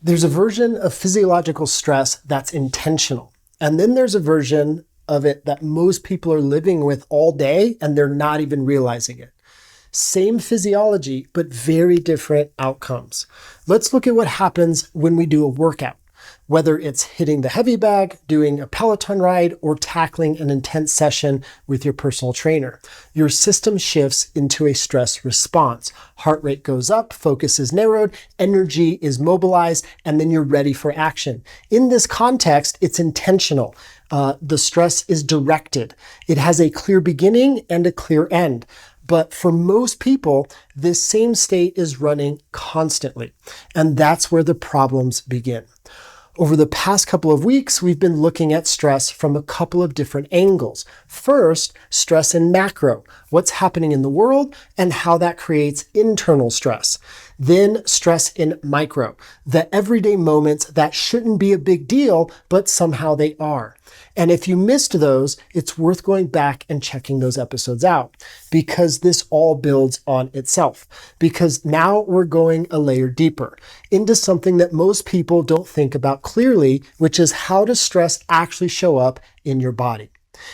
There's a version of physiological stress that's intentional. And then there's a version of it that most people are living with all day and they're not even realizing it. Same physiology, but very different outcomes. Let's look at what happens when we do a workout. Whether it's hitting the heavy bag, doing a Peloton ride, or tackling an intense session with your personal trainer. Your system shifts into a stress response. Heart rate goes up, focus is narrowed, energy is mobilized, and then you're ready for action. In this context, it's intentional. The stress is directed. It has a clear beginning and a clear end. But for most people, this same state is running constantly. And that's where the problems begin. Over the past couple of weeks, we've been looking at stress from a couple of different angles. First, stress in macro, what's happening in the world and how that creates internal stress. Then stress in micro, the everyday moments that shouldn't be a big deal, but somehow they are. And if you missed those, it's worth going back and checking those episodes out because this all builds on itself. Because now we're going a layer deeper into something that most people don't think about clearly, which is how does stress actually show up in your body?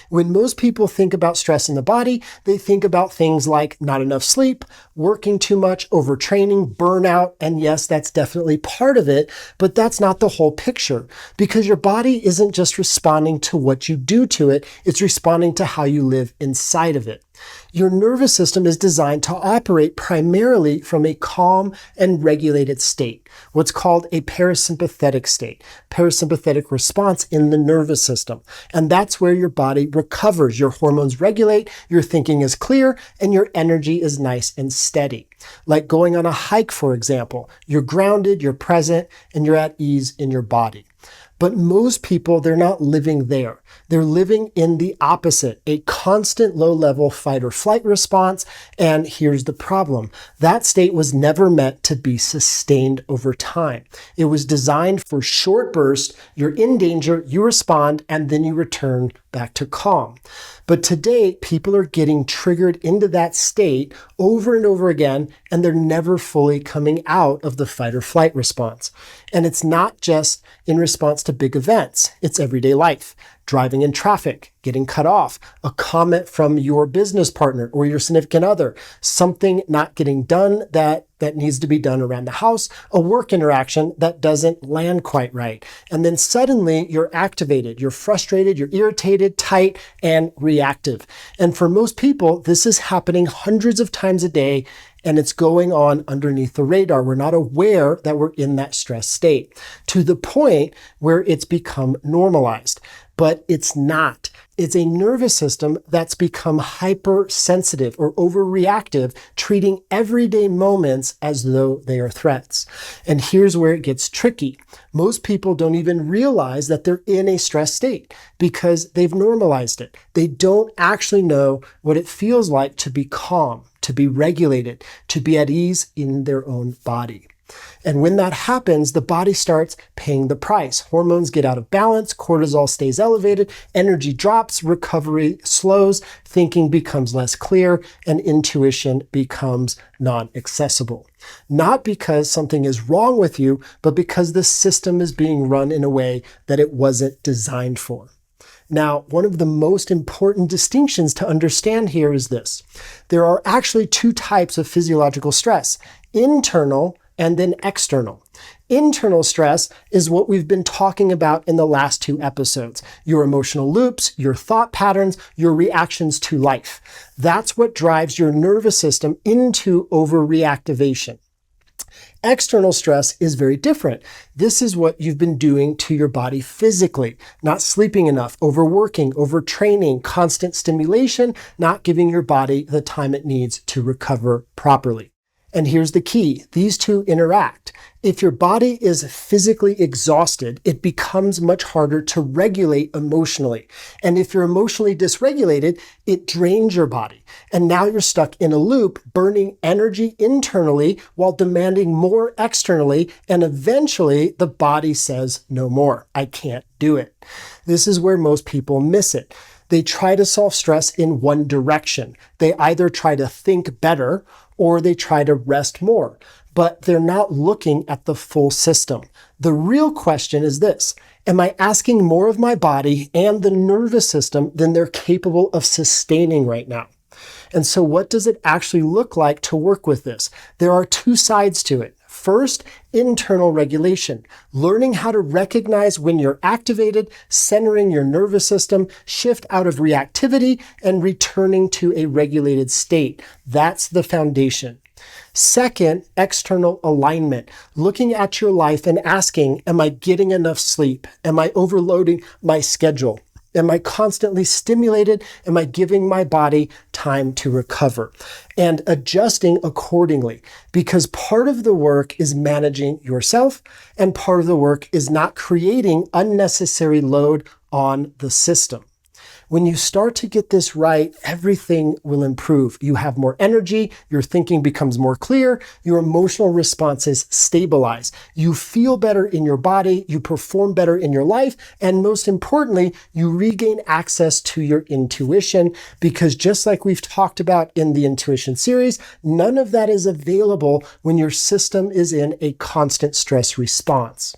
When most people think about stress in the body, they think about things like not enough sleep, working too much, overtraining, burnout, and yes, that's definitely part of it, but that's not the whole picture because your body isn't just responding to what you do to it, it's responding to how you live inside of it. Your nervous system is designed to operate primarily from a calm and regulated state, what's called a parasympathetic state, parasympathetic response in the nervous system. And that's where your body recovers. Your hormones regulate, your thinking is clear, and your energy is nice and steady. Like going on a hike, for example, you're grounded, you're present, and you're at ease in your body. But most people, they're not living there. They're living in the opposite, a constant low-level fight or flight response. And here's the problem. That state was never meant to be sustained over time. It was designed for short bursts. You're in danger, you respond, and then you return back to calm. But today, people are getting triggered into that state over and over again, and they're never fully coming out of the fight or flight response. And it's not just in response to big events. It's everyday life. Driving in traffic, getting cut off, a comment from your business partner or your significant other, something not getting done that needs to be done around the house, a work interaction that doesn't land quite right. And then suddenly you're activated, you're frustrated, you're irritated, tight, and reactive. And for most people, this is happening hundreds of times a day, and it's going on underneath the radar. We're not aware that we're in that stress state to the point where it's become normalized. But it's not. It's a nervous system that's become hypersensitive or overreactive, treating everyday moments as though they are threats. And here's where it gets tricky. Most people don't even realize that they're in a stress state because they've normalized it. They don't actually know what it feels like to be calm, to be regulated, to be at ease in their own body. And when that happens, the body starts paying the price. Hormones get out of balance, cortisol stays elevated, energy drops, recovery slows, thinking becomes less clear, and intuition becomes non-accessible. Not because something is wrong with you, but because the system is being run in a way that it wasn't designed for. Now, one of the most important distinctions to understand here is this. There are actually two types of physiological stress, internal and then external. Internal stress is what we've been talking about in the last two episodes. Your emotional loops, your thought patterns, your reactions to life. That's what drives your nervous system into overreactivation. External stress is very different. This is what you've been doing to your body physically. Not sleeping enough, overworking, overtraining, constant stimulation, not giving your body the time it needs to recover properly. And here's the key. These two interact. If your body is physically exhausted, it becomes much harder to regulate emotionally. And if you're emotionally dysregulated, it drains your body. And now you're stuck in a loop, burning energy internally while demanding more externally. And eventually the body says, no more. I can't do it. This is where most people miss it. They try to solve stress in one direction. They either try to think better or they try to rest more. but they're not looking at the full system. The real question is this: am I asking more of my body and the nervous system than they're capable of sustaining right now? And so what does it actually look like to work with this? There are two sides to it. First, internal regulation, learning how to recognize when you're activated, centering your nervous system, shift out of reactivity, and returning to a regulated state. That's the foundation. Second, external alignment, looking at your life and asking, am I getting enough sleep? Am I overloading my schedule? Am I constantly stimulated? Am I giving my body time to recover? And adjusting accordingly, because part of the work is managing yourself, and part of the work is not creating unnecessary load on the system. When you start to get this right, everything will improve. You have more energy, your thinking becomes more clear, your emotional responses stabilize. You feel better in your body, you perform better in your life, and most importantly, you regain access to your intuition, because just like we've talked about in the intuition series, none of that is available when your system is in a constant stress response.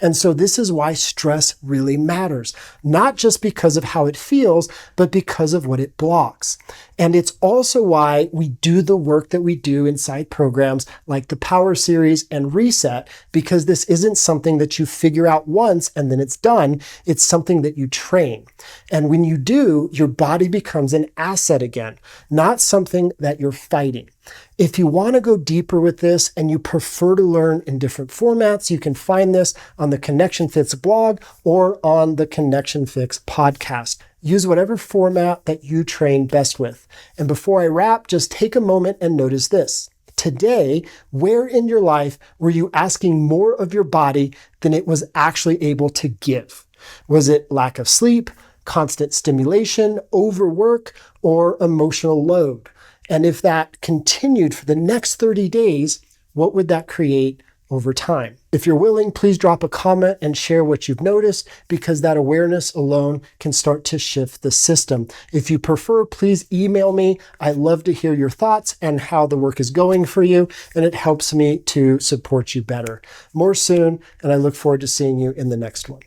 And so this is why stress really matters, not just because of how it feels, but because of what it blocks. And it's also why we do the work that we do inside programs like the Power Series and Reset, because this isn't something that you figure out once and then it's done. It's something that you train. And when you do, your body becomes an asset again, not something that you're fighting. If you want to go deeper with this and you prefer to learn in different formats, you can find this on the connectionfix blog or on the connectionfix podcast. Use whatever format that you train best with. And before I wrap, just take a moment and notice this. Today, where in your life were you asking more of your body than it was actually able to give? Was it lack of sleep, constant stimulation, overwork, or emotional load? And if that continued for the next 30 days, what would that create over time? If you're willing, please drop a comment and share what you've noticed, because that awareness alone can start to shift the system. If you prefer, please email me. I love to hear your thoughts and how the work is going for you, and it helps me to support you better. More soon, and I look forward to seeing you in the next one.